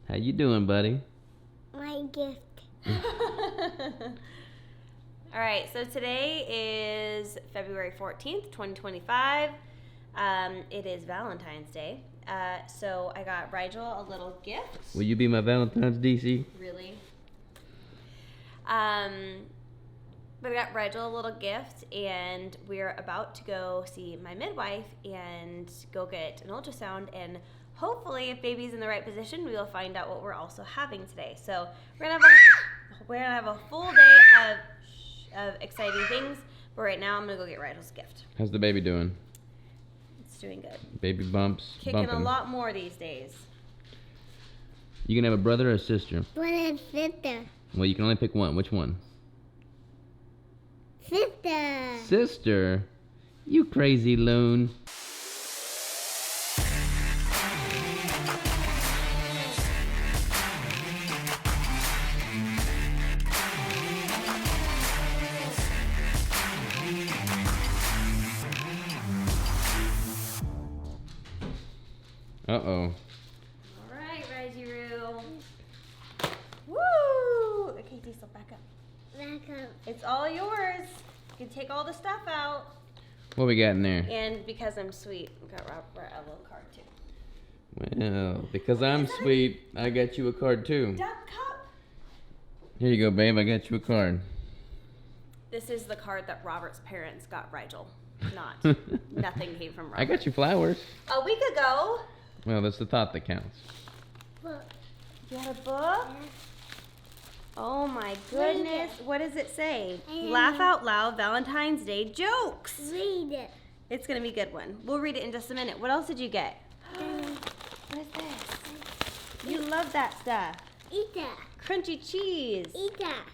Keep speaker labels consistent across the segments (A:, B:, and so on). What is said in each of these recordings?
A: How you doing, buddy?
B: My gift.
C: All right, so today is February 14th, 2025. It is Valentine's Day. So I got Rigel a little gift.
A: Will you be my Valentine's, DC?
C: Really? But I got Rigel a little gift, and we're about to go see my midwife and go get an ultrasound, and hopefully, if baby's in the right position, we will find out what we're also having today. So we're gonna have a full day of exciting things. But right now, I'm gonna go get Rigel's gift.
A: How's the baby doing?
C: It's doing good.
A: Baby bumps.
C: Kicking
A: bumping.
C: a lot more these days.
A: You can have a brother or a sister?
B: Brother and sister.
A: Well, you can only pick one. Which one?
B: Sister.
A: Sister? You crazy loon. Uh-oh.
C: All right, Reggie-Roo. Woo! Okay, Diesel, back up.
B: Back up.
C: It's all yours. You can take all the stuff out.
A: What we got in there?
C: And because I'm sweet, I got Robert a little card too.
A: Well, because I'm sweet, I got you a card too.
C: Duck cup.
A: Here you go, babe. I got you a card.
C: This is the card that Robert's parents got Rigel. Not. Nothing came from Robert.
A: I got you flowers.
C: A week ago.
A: Well, that's the thought that counts.
B: Book.
C: You had a book? Oh my goodness. What does it say? Laugh out loud Valentine's Day jokes.
B: Read it.
C: It's going to be a good one. We'll read it in just a minute. What else did you get? What is this? You love that stuff.
B: Eat that.
C: Crunchy cheese.
B: Eat that.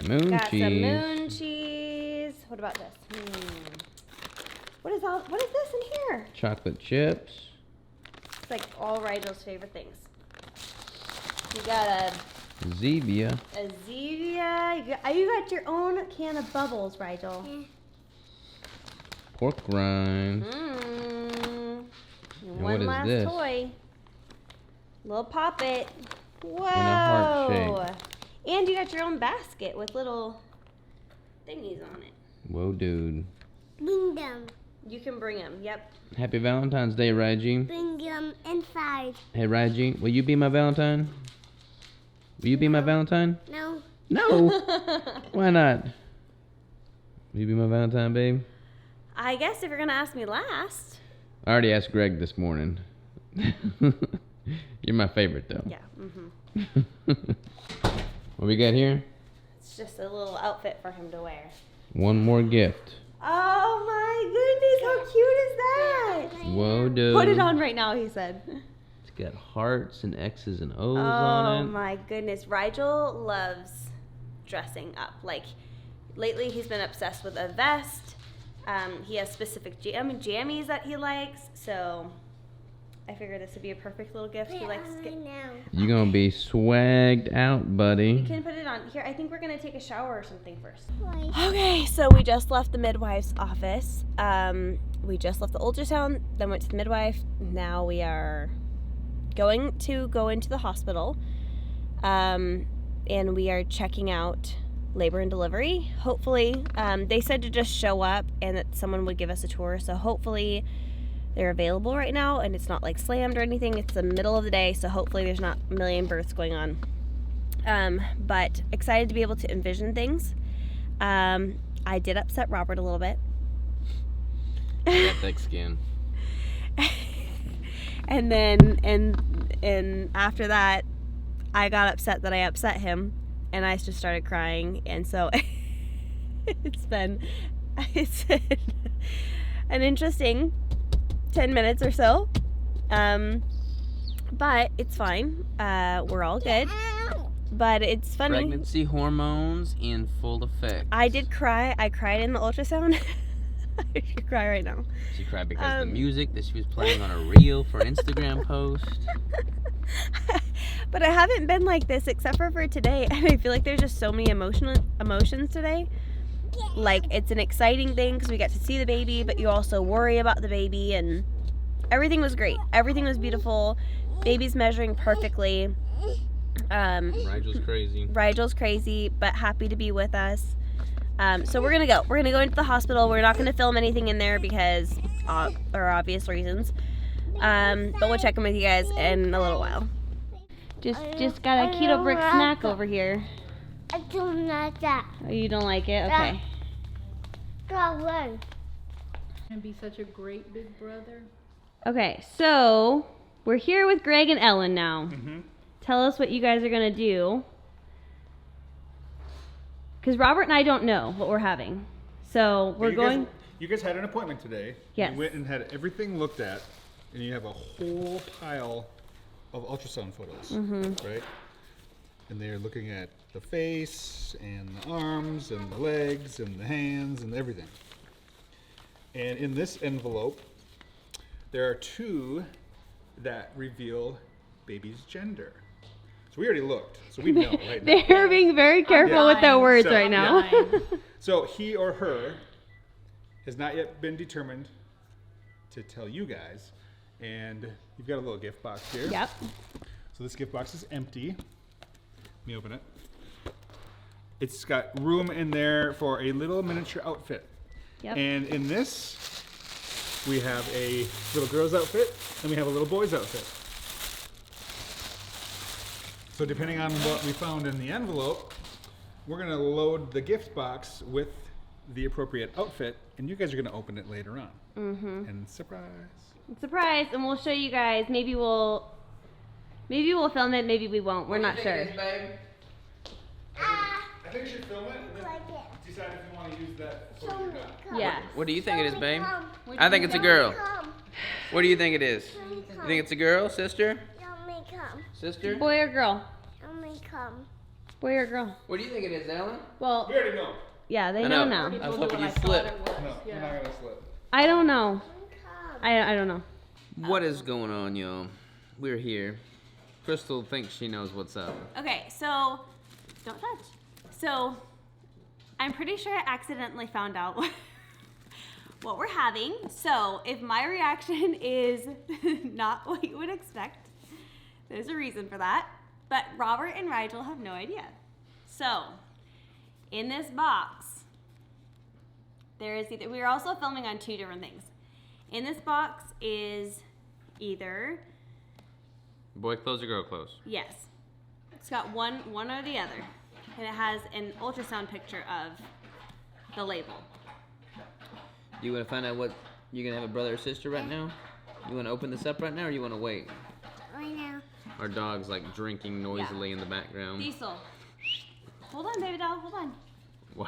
A: Moon
C: Got
A: cheese.
C: some moon cheese. What about this? What is this in here?
A: Chocolate chips.
C: It's like all Rigel's favorite things. You got
A: Zevia.
C: a Zevia. You got your own can of bubbles, Rigel.
B: Yeah.
A: Pork rinds.
C: One
A: what is
C: last
A: this?
C: toy. Little Poppet. Whoa.
A: In a heart shape.
C: And you got your own basket with little thingies on it.
A: Whoa, dude.
B: Bring them.
C: You can bring them. Yep.
A: Happy Valentine's Day, Reggie.
B: Bring them inside.
A: Hey, Reggie, will you be my Valentine? Will you be my Valentine?
B: No.
A: No. Why not? Will you be my Valentine, babe?
C: I guess if you're going to ask me last.
A: I already asked Greg this morning. You're my favorite, though.
C: Yeah.
A: What we got here?
C: It's just a little outfit for him to wear.
A: One more gift.
C: Oh my goodness, how cute is that?
A: Whoa, dude.
C: Put it on right now, he said.
A: It's got hearts and X's and O's
C: Oh
A: on it.
C: my goodness. Rigel loves dressing up. Like, lately he's been obsessed with a vest. He has specific jammies that he likes. So I figured this would be a perfect little gift. He likes to get.
B: Now.
A: You're going to be swagged out, buddy.
C: You can put it on here. I think we're going to take a shower or something first.
B: Why?
C: Okay, so we just left the midwife's office. We just left the ultrasound, then went to the midwife. Now we are going to go into the hospital. And we are checking out labor and delivery. Hopefully, they said to just show up and that someone would give us a tour. So hopefully they're available right now and it's not like slammed or anything. It's the middle of the day, so hopefully there's not a million births going on. But excited to be able to envision things. I did upset Robert a little bit.
A: Got thick skin.
C: And then and after that, I got upset that I upset him, and I just started crying. And so it's been an interesting 10 minutes or so, but it's fine. We're all good. But it's funny.
A: Pregnancy hormones in full effect.
C: I did cry. I cried in the ultrasound. I should cry right now.
A: She cried because of the music that she was playing on a reel for an Instagram post.
C: But I haven't been like this except for today. And I feel like there's just so many emotions today. Like, it's an exciting thing because we get to see the baby, but you also worry about the baby, and everything was great. Everything was beautiful. Baby's measuring perfectly.
A: Rigel's crazy.
C: Rigel's crazy, but happy to be with us. So we're gonna go. We're gonna go into the hospital. We're not gonna film anything in there because, for obvious reasons. But we'll check in with you guys in a little while. Just got a keto brick snack over here.
B: I don't like that.
C: Oh, you don't like it? Okay.
B: Go away.
D: And be such a great big brother.
C: Okay, so we're here with Greg and Ellen now. Tell us what you guys are gonna do. Because Robert and I don't know what we're having. So we're going.
E: You guys had an appointment today.
C: Yes.
E: You went and had everything looked at, and you have a whole pile of ultrasound photos, right? And they're looking at the face and the arms and the legs and the hands and everything. And in this envelope, there are 2 that reveal baby's gender. So we already looked, so we know right now.
C: They're being very careful with their words right now.
E: Yeah. So he or her has not yet been determined to tell you guys. And you've got a little gift box here.
C: Yep.
E: So this gift box is empty. Let me open it. It's got room in there for a little miniature outfit.
C: Yep.
E: And in this, we have a little girl's outfit and we have a little boy's outfit. So depending on what we found in the envelope, we're gonna load the gift box with the appropriate outfit, and you guys are gonna open it later on. And surprise.
C: Surprise, and we'll show you guys. Maybe we'll film it. Maybe we won't. We're not sure.
E: I think you should film it and then decide if you want to use that photo or not.
C: Yeah.
A: What do you think it is, babe? I think it's a girl. What do you think it is? You think it's a girl, sister?
B: Let me come.
A: Sister?
C: Boy or girl?
B: Let me come.
C: Boy or girl?
A: What do you think it is, Ellen?
C: Well,
E: We already know.
C: yeah, they
A: I
C: know
A: know.
C: now.
A: I was hoping you'd slip.
E: No, we're not gonna slip.
C: I don't know.
B: Come.
C: I don't know.
A: What is going on, y'all? We're here. Crystal thinks she knows what's up.
C: Okay, so don't touch. So I'm pretty sure I accidentally found out what we're having. So if my reaction is not what you would expect, there's a reason for that. But Robert and Rigel have no idea. So in this box, there is either, we are also filming on 2 different things. In this box is either,
A: Boy clothes or girl clothes?
C: yes, it's got one or the other. And it has an ultrasound picture of the label.
A: You want to find out what you're going to have a brother or sister right now? You want to open this up right now or you want to wait?
B: Right now.
A: Our dog's like drinking noisily in the background.
C: Diesel. Hold on, baby doll, hold on.
A: Wow.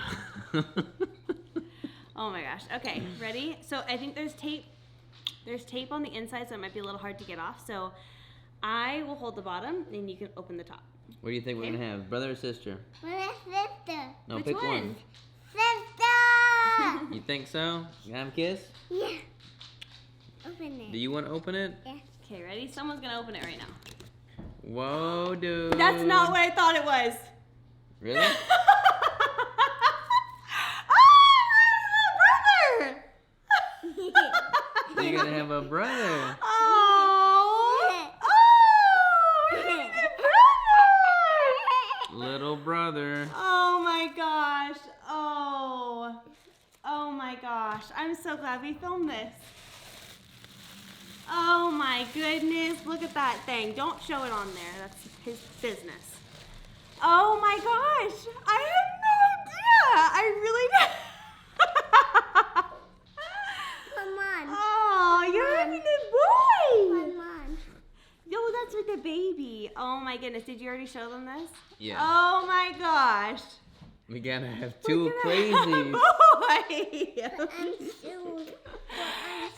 C: Oh my gosh. Okay, ready? So I think there's tape. There's tape on the inside, so it might be a little hard to get off. So I will hold the bottom and you can open the top.
A: What do you think we're going to have? Brother or sister?
B: Where's sister?
A: No,
C: Which
A: pick
C: one?
B: Sister!
A: You think so? You gonna have a kiss?
B: Yeah. Open it.
A: Do you want to open it?
B: Yeah.
C: Okay, ready? Someone's gonna open it right now.
A: Whoa, dude.
C: That's not what I thought it was.
A: Really?
C: Oh, my little brother!
A: You're gonna have a brother.
C: Oh, oh, he's a brother!
A: Little brother.
C: Oh my gosh. Oh my gosh. I'm so glad we filmed this. Oh my goodness. Look at that thing. Don't show it on there. That's his business. Oh my gosh. I had no idea. I really did.
B: Come on.
C: Oh, you're having a boy.
B: Come on.
C: No, that's with the baby. Oh my goodness. Did you already show them this?
A: Yeah.
C: Oh my gosh.
A: We gotta have 2
C: Boy.
A: crazies.
B: Shoes.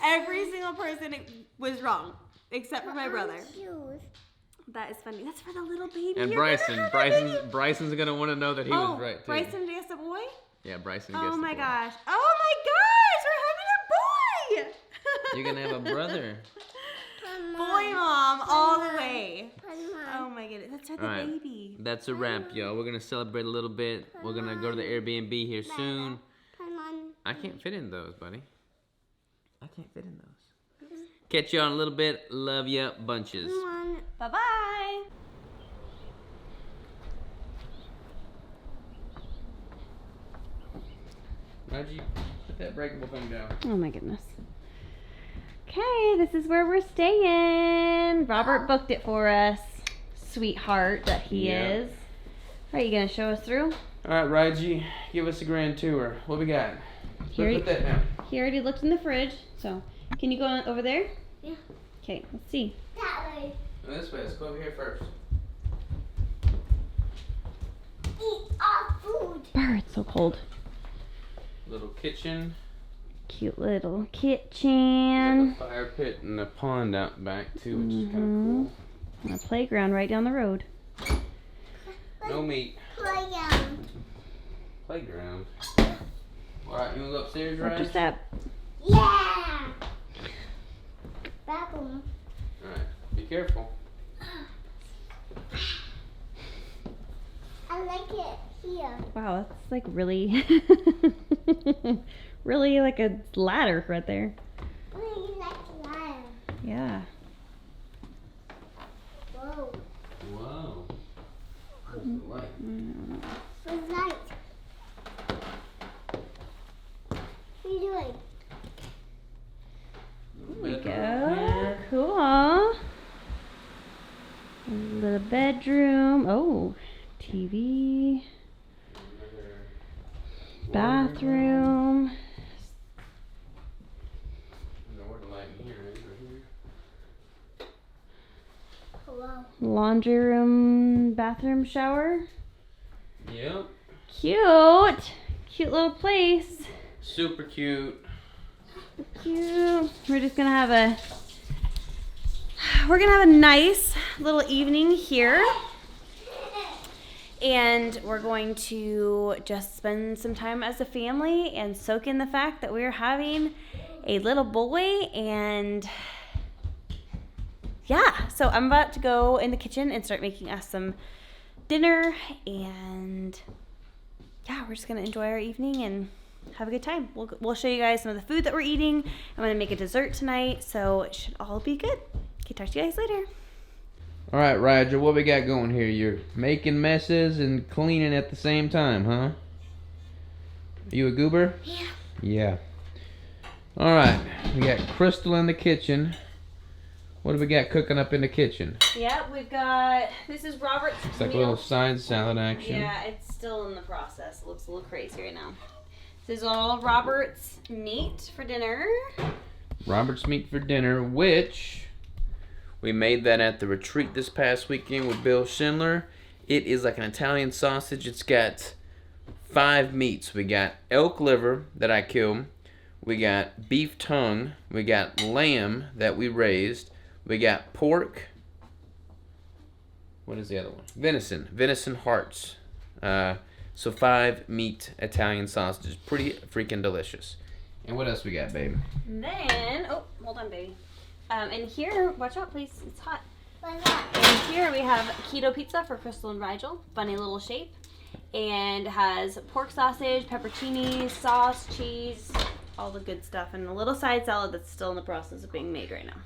C: Every single person was wrong, except for my brother.
B: Shoes.
C: That is funny. That's for the little baby.
A: And
C: You're gonna
A: Bryson.
C: have a baby.
A: Bryson's gonna want to know that he
C: Oh,
A: was right too.
C: Bryson guessed a boy?
A: Yeah, Bryson guessed
C: Oh
A: the
C: my
A: boy.
C: gosh. Oh my gosh, we're having a boy.
A: You're gonna have a brother.
B: Come
C: Boy
B: on.
C: mom all the way.
B: Come
C: Oh
B: on.
C: my goodness. That's for the
A: All right.
C: baby.
A: That's a wrap, y'all. We're gonna celebrate a little bit. We're gonna go to the Airbnb here soon.
B: Come on.
A: I can't fit in those, buddy. I can't fit in those. Catch you on a little bit. Love ya bunches.
B: Come on.
C: Bye-bye.
A: Reggie, put that breakable thing down.
C: Oh my goodness. Okay, this is where we're staying. Robert booked it for us. Sweetheart that he
A: Yeah.
C: is. Are you gonna show us through?
A: Alright, Reggie, give us a grand tour. What we got?
C: Here-
A: Put that down.
C: He already looked in the fridge, so can you go over there?
B: Yeah.
C: Okay, let's see.
B: That way.
A: This way, let's go over here first.
B: Eat our food.
C: Brr, it's so cold.
A: Little kitchen.
C: Cute little
A: Got
C: kitchen.
A: a fire pit and a pond out back too, which is
C: Mhm.
A: kind
C: And a playground right down the road.
A: of cool. No meat.
B: Playground.
A: Playground. Alright, you wanna go upstairs,
C: Watch your
A: Raj?
C: step.
B: Yeah. Back home.
A: Alright, be careful.
B: I like it here.
C: Wow, that's like really, really like a ladder right there.
B: I really like the lion.
C: Yeah.
B: Whoa.
A: Wow. What's it like?
B: What's light? What are you doing?
C: There we
A: Bedroom
C: go.
A: here.
C: Cool. A little bedroom. Oh, TV. Bathroom.
A: I don't know where the light in here is, right here.
B: Hello.
C: Laundry room, bathroom, shower.
A: Yep.
C: Cute. Cute little place.
A: Super cute.
C: Cute. We're just gonna have a nice little evening here. And we're going to just spend some time as a family and soak in the fact that we're having a little boy. And yeah, so I'm about to go in the kitchen and start making us some dinner. And yeah, we're just going to enjoy our evening and have a good time. We'll show you guys some of the food that we're eating. I'm going to make a dessert tonight, so it should all be good. Okay, talk to you guys later.
A: Alright, Roger, what we got going here? You're making messes and cleaning at the same time, huh? Are you a goober?
B: Yeah.
A: Yeah. Alright, we got Crystal in the kitchen. What do we got cooking up in the kitchen?
C: Yeah, we've got, this is Robert's
A: It's like a
C: meal.
A: little side salad action.
C: Yeah, it's still in the process. It looks a little crazy right now. This is all Robert's meat for dinner.
A: Robert's meat for dinner, which we made that at the retreat this past weekend with Bill Schindler. It is like an Italian sausage. It's got 5 meats. We got elk liver that I killed. We got beef tongue. We got lamb that we raised. We got pork. What is the other one? Venison. Venison hearts. So 5 meat Italian sausages. Pretty freaking delicious. And what else we got, babe?
C: And then, oh, hold on, baby. And here, watch out, please. It's hot.
B: What's that?
C: And here we have keto pizza for Crystal and Rigel. Funny little shape. And has pork sausage, pepperoni, sauce, cheese, all the good stuff. And a little side salad that's still in the process of being made right now.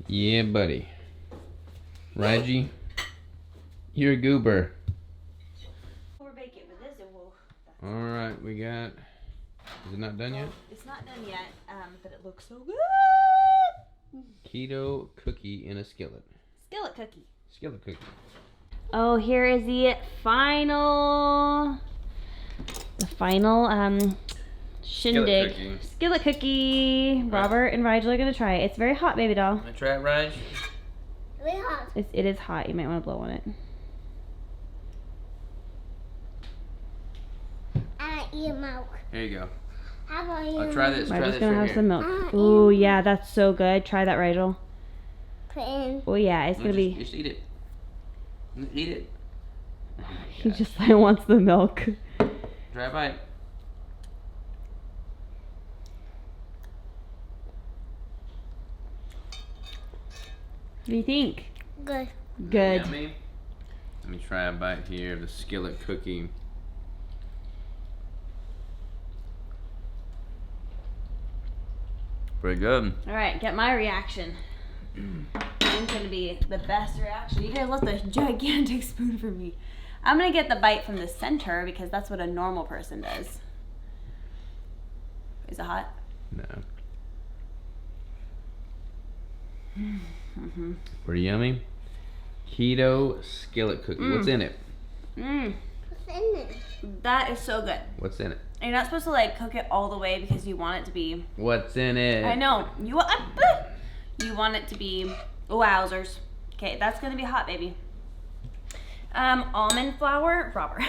A: Yeah, buddy. Reggie, you're a goober.
C: We're baking with this.
A: All right, we got. Is it not done yet?
C: It's not done yet, but it looks so good.
A: Keto cookie in a skillet.
C: Skillet cookie.
A: Skillet cookie.
C: Oh, here is the final shindig.
A: cookie.
C: Skillet cookie. Robert and Rigel are gonna try it. It's very hot, baby doll.
A: Want to try it, Raj?
B: Really hot.
C: It is hot. You might want to blow on it.
B: I eat milk.
A: Here you go.
B: How about you?
A: I'll try this. Try
C: Rigel's
A: this
C: gonna
A: right
C: have
A: here.
C: some milk. Ooh, yeah, that's so good. Try that, Rigel.
B: Put in.
C: Oh yeah, it's gonna be.
A: Just eat it. Eat it.
C: He just wants the milk.
A: Try a bite.
C: What do you think?
B: Good.
C: Good.
A: Yummy. Let me try a bite here of the skillet cookie. Pretty good.
C: All right, get my reaction. Mine's gonna be the best reaction. You guys left a gigantic spoon for me. I'm gonna get the bite from the center because that's what a normal person does. Is it hot?
A: No. Pretty yummy. Keto skillet cookie. What's in it?
C: Mmm.
B: What's in it?
C: That is so good.
A: What's in it?
C: And you're not supposed to like cook it all the way because you want it to be.
A: What's in it?
C: I know. You want it to be wowzers. Okay, that's gonna be hot, baby. Almond flour, Robert.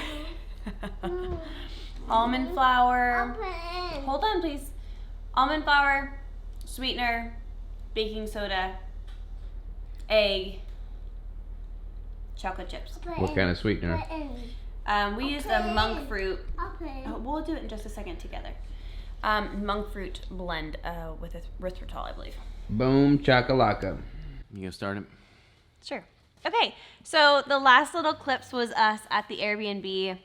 C: Almond
B: I'll
C: flour.
B: put it in.
C: Hold on, please. Almond flour, sweetener, baking soda, egg, chocolate chips.
B: Put
A: What
B: in.
A: kind of sweetener?
B: Put in.
C: We used a monk fruit.
B: I'll put it in.
C: We'll do it in just a second together. Monk fruit blend with erythritol, I believe.
A: Boom chakalaka. You gonna start it?
C: Sure. Okay, so the last little clips was us at the Airbnb.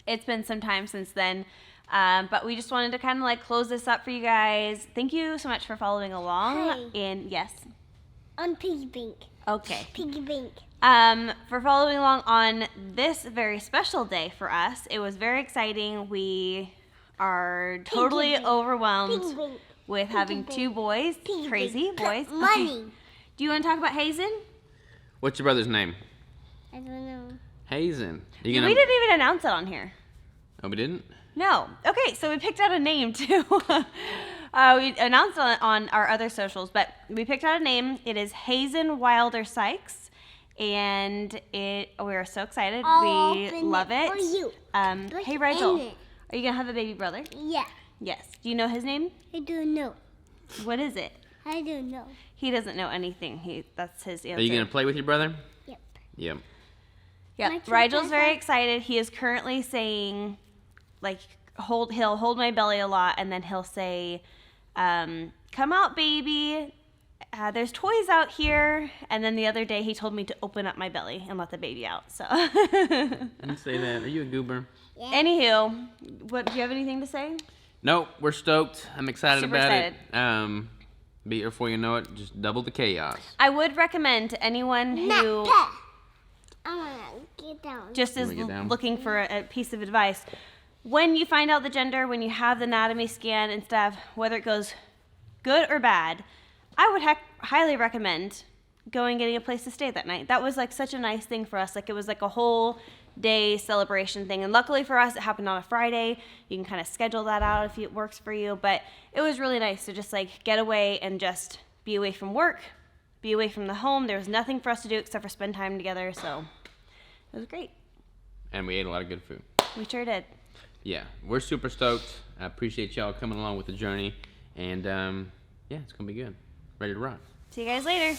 C: It's been some time since then, but we just wanted to kind of like close this up for you guys. Thank you so much for following along.
B: Hey.
C: And yes.
B: On Piggy Bank.
C: Okay.
B: Piggy Bank.
C: For following along on this very special day for us. It was very exciting. We are totally
B: Piggy
C: overwhelmed
B: Piggy Bank.
C: with having
B: Piggy
C: two boys.
B: Piggy
C: Crazy
B: Bank.
C: boys.
B: Money.
C: Okay. Do you want to talk about Hayzen?
A: What's your brother's name?
B: I don't know.
A: Hazen.
C: We didn't even announce it on here.
A: Oh, we didn't?
C: No. Okay, so we picked out a name too. We announced on our other socials, but we picked out a name. It is Hayzen Wilder Sikes, and we are so excited.
B: I'll
C: We
B: open
C: love
B: it
C: it.
B: for you. What's
C: Hey,
B: in
C: Rigel,
B: it?
C: are you gonna have a baby brother?
B: Yeah.
C: Yes. Do you know his name?
B: I don't know.
C: What is it?
B: I don't know.
C: He doesn't know anything. That's his answer.
A: Are you gonna play with your brother?
B: Yep.
A: Yep.
C: Yeah,
B: My
C: Rigel's very
B: Papa.
C: excited. He is currently saying, like, he'll hold my belly a lot, and then he'll say, "Come out, baby. There's toys out here." And then the other day, he told me to open up my belly and let the baby out. So,
A: I didn't say that. Are you a goober?
C: anywho, do you have anything to say?
A: Nope. We're stoked. I'm excited
C: Super
A: about
C: excited.
A: it. Be before you know it, just double the chaos.
C: I would recommend to anyone who
B: I'm gonna get down.
C: just is
A: Wanna get down?
C: looking for a piece of advice. When you find out the gender, when you have the anatomy scan and stuff, whether it goes good or bad, I would highly recommend going and getting a place to stay that night. That was like such a nice thing for us. Like it was like a whole day celebration thing. And luckily for us, it happened on a Friday. You can kind of schedule that out if it works for you. But it was really nice to just like get away and just be away from work, be away from the home. There was nothing for us to do except for spend time together. So it was great.
A: And we ate a lot of good food.
C: We sure did.
A: Yeah, we're super stoked. I appreciate y'all coming along with the journey. And yeah, it's gonna be good. Ready to rock.
C: See you guys later.